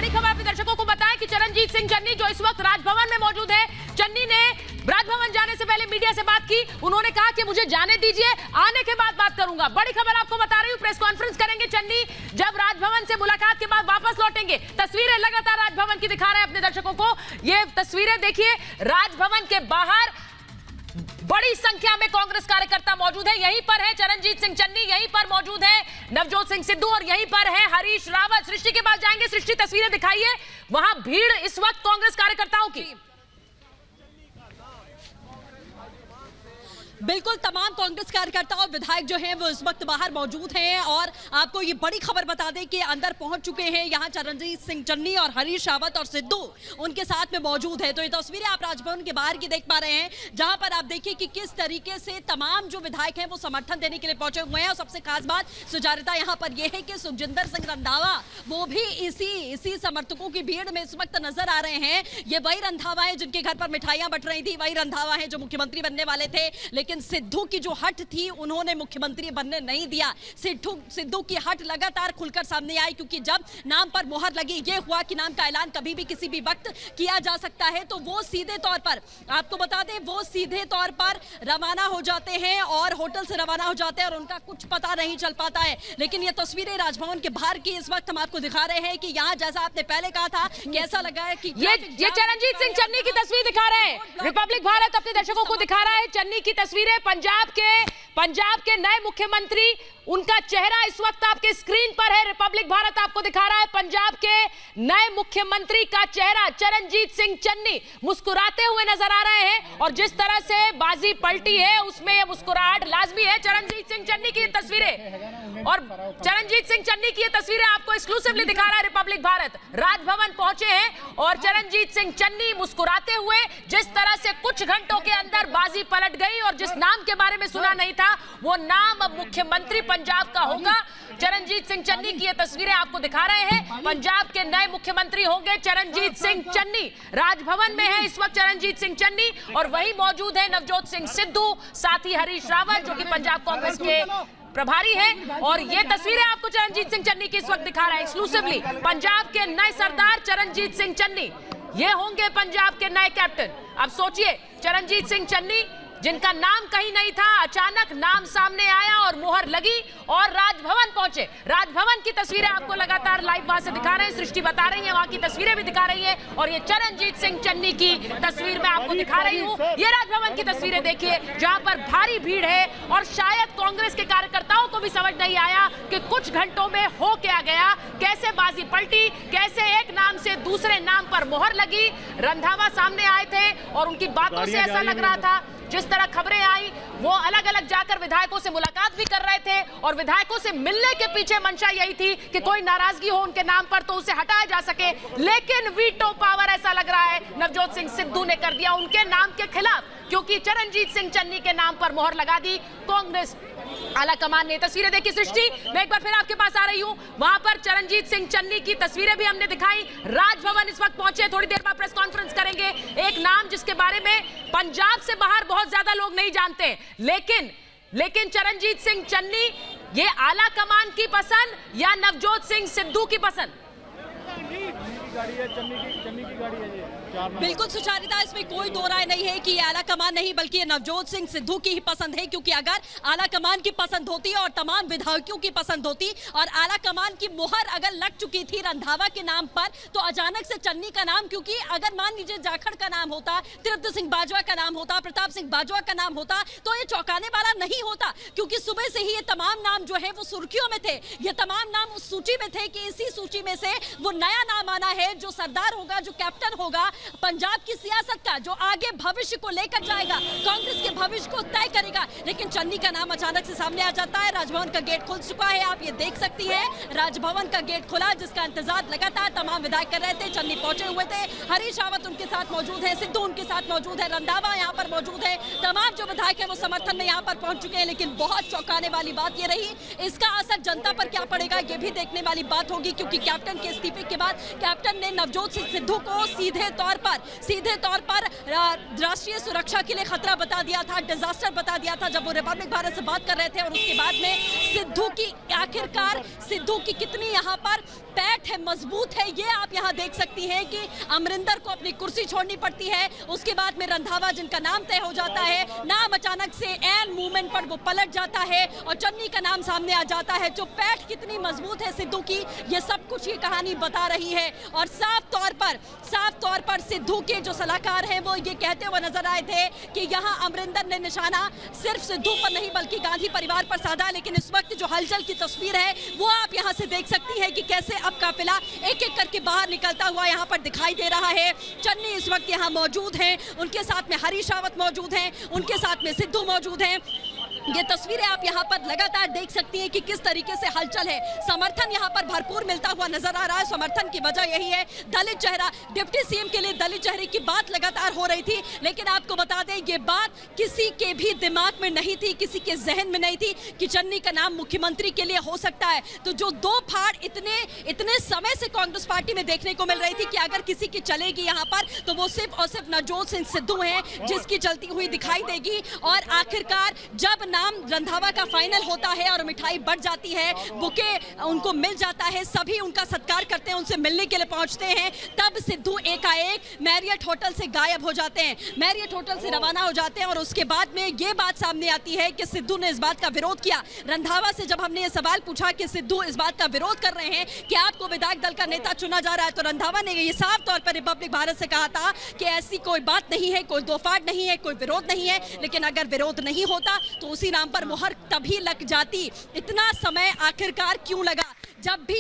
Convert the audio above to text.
बड़ी खबर अपने दर्शकों को बताएं कि चरणजीत सिंह चन्नी जो इस वक्त राजभवन में मौजूद है, चन्नी ने राजभवन जाने से पहले मीडिया से बात की। उन्होंने कहा कि मुझे जाने दीजिए, आने के बाद बात करूंगा। बड़ी खबर आपको बता रही हूं, प्रेस कॉन्फ्रेंस करेंगे चन्नी जब राजभवन से मुलाकात के बाद वापस लौटेंगे। तस्वीरें लगातार राजभवन की दिखा रहे हैं अपने दर्शकों को। ये तस्वीरें देखिए, राजभवन के बाहर बड़ी संख्या में कांग्रेस कार्यकर्ता मौजूद है। यहीं पर है चरणजीत सिंह चन्नी, यहीं पर मौजूद है नवजोत सिंह सिद्धू और यहीं पर है हरीश रावत। सृष्टि के पास जाएंगे। सृष्टि, तस्वीरें दिखाइए, वहां भीड़ इस वक्त कांग्रेस कार्यकर्ताओं की। बिल्कुल, तमाम कांग्रेस कार्यकर्ता और विधायक जो हैं वो इस वक्त बाहर मौजूद हैं और आपको ये बड़ी खबर बता दें कि अंदर पहुंच चुके हैं यहाँ चरणजीत सिंह चन्नी और हरीश रावत और सिद्धू उनके साथ में मौजूद है। तो ये तस्वीरें आप राजभवन के बाहर की देख पा रहे हैं, जहां पर आप देखिए कि किस तरीके से तमाम जो विधायक हैं वो समर्थन देने के लिए पहुंचे हुए हैं। और सबसे खास बात सुचारिता यहाँ पर यह है कि सुखजिंदर सिंह रंधावा वो भी इसी समर्थकों की भीड़ में इस वक्त नजर आ रहे हैं। ये वही रंधावा है जिनके घर पर मिठाइयां बट रही थी, वही रंधावा है जो मुख्यमंत्री बनने वाले थे, लेकिन सिद्धू की जो हट थी उन्होंने मुख्यमंत्री बनने नहीं दिया। सिद्धू की हट लगातार खुलकर सामने आई, क्योंकि जब नाम पर मोहर लगी, ये हुआ कि नाम का ऐलान कभी भी किसी भी वक्त किया जा सकता है, तो वो सीधे तौर पर आपको बता दें वो सीधे तौर पर रवाना हो जाते हैं और होटल से रवाना हो जाते हैं और उनका कुछ पता नहीं चल पाता है। लेकिन ये तस्वीरें राजभवन के बाहर की इस वक्त हम आपको दिखा रहे हैं कि यहाँ जैसा आपने पहले कहा था कि ऐसा लगा है कि ये चरणजीत सिंह चन्नी की तस्वीर दिखा रहे हैं, रिपब्लिक भारत अपने दर्शकों को दिखा रहा है चन्नी की तस्वीरें। पंजाब के नए मुख्यमंत्री, उनका चेहरा इस वक्त आपके स्क्रीन पर है। रिपब्लिक भारत आपको दिखा रहा है पंजाब के नए मुख्यमंत्री का चेहरा। चरणजीत सिंह चन्नी मुस्कुराते हुए नजर आ रहे हैं और जिस तरह से बाजी पलटी है उसमें यह मुस्कुराहट लाजमी है। चरणजीत सिंह चन्नी की तस्वीरें और चरणजीत सिंह चन्नी की तस्वीरें आपको एक्सक्लूसिवली दिखा रहा है रिपब्लिक भारत। राजभवन पहुंचे हैं और चरणजीत सिंह चन्नी मुस्कुराते हुए, जिस तरह से कुछ घंटों के अंदर बाजी पलट गई और जिस नाम के बारे में सुना नहीं था वो नाम अब मुख्यमंत्री पंजाब का होगा। चरणजीत सिंह चन्नी की ये तस्वीरें आपको दिखा रहे हैं। पंजाब के नए मुख्यमंत्री होंगे चरणजीत सिंह चन्नी। राजभवन में है इस वक्त चरणजीत सिंह चन्नी और वही मौजूद है नवजोत सिंह सिद्धू, साथ ही हरीश रावत जो कि पंजाब कांग्रेस के प्रभारी है। और ये तस्वीरें आपको चरणजीत सिंह चन्नी की इस वक्त दिखा रहा है एक्सक्लूसिवली। पंजाब के नए सरदार चरणजीत सिंह चन्नी, ये होंगे पंजाब के नए कैप्टन। अब सोचिए, चरणजीत सिंह चन्नी जिनका नाम कहीं नहीं था, अचानक नाम सामने आया और मोहर लगी और राजभवन पहुंचे। राजभवन की तस्वीरें आपको लगातार लाइव वहां से दिखा रहे हैं, सृष्टि बता रही है, वहां की तस्वीरें भी दिखा रही है और ये चरणजीत सिंह चन्नी की तस्वीर मैं आपको दिखा रही हूं। ये राजभवन की तस्वीरें देखिए जहां पर भारी भीड़ है और शायद कांग्रेस के कार्यकर्ताओं को भी समझ नहीं आया कि कुछ घंटों में हो क्या गया, कैसे बाजी पलटी, कैसे एक नाम से दूसरे नाम पर मोहर लगी। रंधावा सामने आए थे और उनकी बातों से ऐसा लग रहा था, जिस तरह खबरें आई, वो अलग अलग जाकर विधायकों से मुलाकात भी कर रहे थे और विधायकों से मिलने के पीछे मंशा यही थी कि कोई नाराजगी हो उनके नाम पर तो उसे हटाया जा सके। लेकिन वीटो पावर ऐसा लग रहा है नवजोत सिंह सिद्धू ने कर दिया उनके नाम के खिलाफ, क्योंकि चरणजीत सिंह चन्नी के नाम पर मोहर लगा दी कांग्रेस आला कमान ने। तस्वीरें देखिए सृष्टि, मैं एक बार फिर आपके पास आ रही हूं। वहां पर चरणजीत सिंह चन्नी की तस्वीरें भी हमने दिखाई। राजभवन इस वक्त पहुंचे, थोड़ी देर बाद प्रेस कॉन्फ्रेंस करेंगे। एक नाम जिसके बारे में पंजाब से बाहर बहुत ज्यादा लोग नहीं जानते, लेकिन चरणजीत सिंह चन्नी, ये आला कमान की पसंद या नवजोत सिंह सिद्धू की पसंद? चन्नी की गाड़ी है ये। बिल्कुल सुचारिता, इसमें कोई दो राय नहीं है कि ये आला कमान नहीं बल्कि ये नवजोत सिंह सिद्धू की ही पसंद है। क्योंकि अगर आला कमान की पसंद होती और तमाम विधायकों की पसंद होती और आला कमान की मुहर अगर लग चुकी थी रंधावा के नाम पर, तो अचानक से चन्नी का नाम, क्योंकि अगर मान लीजिए जाखड़ का नाम होता, तीर्थ सिंह बाजवा का नाम होता, प्रताप सिंह बाजवा का नाम होता, तो ये चौंकाने वाला नहीं होता। क्योंकि सुबह से ही ये तमाम नाम जो है वो सुर्खियों में थे, ये तमाम नाम उस सूची में थे कि इसी सूची में से वो नया नाम आना है जो सरदार होगा, जो कैप्टन होगा पंजाब की सियासत का, जो आगे भविष्य को लेकर जाएगा, कांग्रेस के भविष्य को तय करेगा। लेकिन चन्नी का नाम अचानक से सामने आ जाता है। राजभवन का गेट खुल चुका है, आप ये देख सकती हैं। राजभवन का गेट खुला, जिसका इंतजार लगातार तमाम विधायक कर रहे थे। चन्नी पहुंचे हुए थे, हरीश रावत उनके साथ मौजूद है, सिद्धू उनके साथ मौजूद है, रंधावा यहाँ पर मौजूद है, तमाम जो विधायक है वो समर्थन में यहाँ पर पहुंच चुके हैं। लेकिन बहुत चौंकाने वाली बात ये रही, इसका असर जनता पर क्या पड़ेगा ये भी देखने वाली बात होगी। क्योंकि कैप्टन के इस्तीफे के बाद कैप्टन अमरिंदर ने नवजोत सिंह सिद्धू को सीधे तौर पर राष्ट्रीय सुरक्षा के लिए खतरा बता दिया था, डिजास्टर बता दिया था जब वो रिपब्लिक भारत से बात कर रहे थे। और उसके बाद में सिद्धू की आखिरकार सिद्धू की कितनी यहाँ पर पैठ है, मजबूत है, ये आप यहाँ देख सकती हैं कि अमरिंदर को अपनी कुर्सी छोड़नी पड़ती है। उसके बाद में रंधावा जिनका नाम तय हो जाता है, नाम अचानक से एन मूवमेंट पर वो पलट जाता है और चन्नी का नाम सामने आ जाता है। जो पैठ कितनी मजबूत है सिद्धू की, ये सब कुछ ये कहानी बता रही है। और साफ तौर पर सिद्धू के जो सलाहकार हैं वो ये कहते हुए नजर आए थे कि यहाँ अमरिंदर ने निशाना सिर्फ सिद्धू पर नहीं बल्कि गांधी परिवार पर साधा। लेकिन इस वक्त जो हलचल की तस्वीर है वो आप यहाँ से देख सकती हैं कि कैसे अब काफिला एक एक करके बाहर निकलता हुआ यहाँ पर दिखाई दे रहा है। चन्नी इस वक्त यहाँ मौजूद हैं, उनके साथ में हरीश रावत मौजूद हैं, उनके साथ में सिद्धू मौजूद हैं। ये तस्वीरें आप यहाँ पर लगातार देख सकती हैं कि किस तरीके से हलचल है। समर्थन यहाँ पर भरपूर मिलता हुआ नजर आ रहा है। समर्थन की वजह यही है, दलित चेहरा, डिप्टी सीएम के लिए दलित चेहरे की बात लगातार हो रही थी। लेकिन आपको बता दें ये बात किसी के भी दिमाग में नहीं थी, किसी के जहन में नहीं थी कि चन्नी का नाम मुख्यमंत्री के लिए हो सकता है। तो जो दो फाड़ इतने समय से कांग्रेस पार्टी में देखने को मिल रही थी कि अगर किसी की चलेगी यहाँ पर तो वो सिर्फ और सिर्फ नवजोत सिंह सिद्धू हैं जिसकी चलती हुई दिखाई देगी। और आखिरकार जब नाम रंधावा का फाइनल होता है और मिठाई बढ़ जाती है, बुके उनको मिल जाता है, सभी उनका सत्कार करते हैं, उनसे मिलने के लिए पहुंचते हैं, तब सिद्धू एकाएक मैरियट होटल से गायब हो जाते हैं, मैरियट होटल से रवाना हो जाते हैं। और उसके बाद में ये बात सामने आती है कि सिद्धू ने इस बात का विरोध किया। रंधावा से जब हमने ये सवाल पूछा कि सिद्धू इस बात का विरोध कर रहे हैं कि आपको विधायक दल का नेता चुना जा रहा है, तो रंधावा ने ये साफ तौर पर रिपब्लिक भारत से कहा था कि ऐसी कोई बात नहीं है, कोई दो फाड़ नहीं है, कोई विरोध नहीं है। लेकिन अगर विरोध नहीं होता तो उसी नाम पर मुहर तभी लग जाती। इतना समय आखिरकार क्यों लगा? जब भी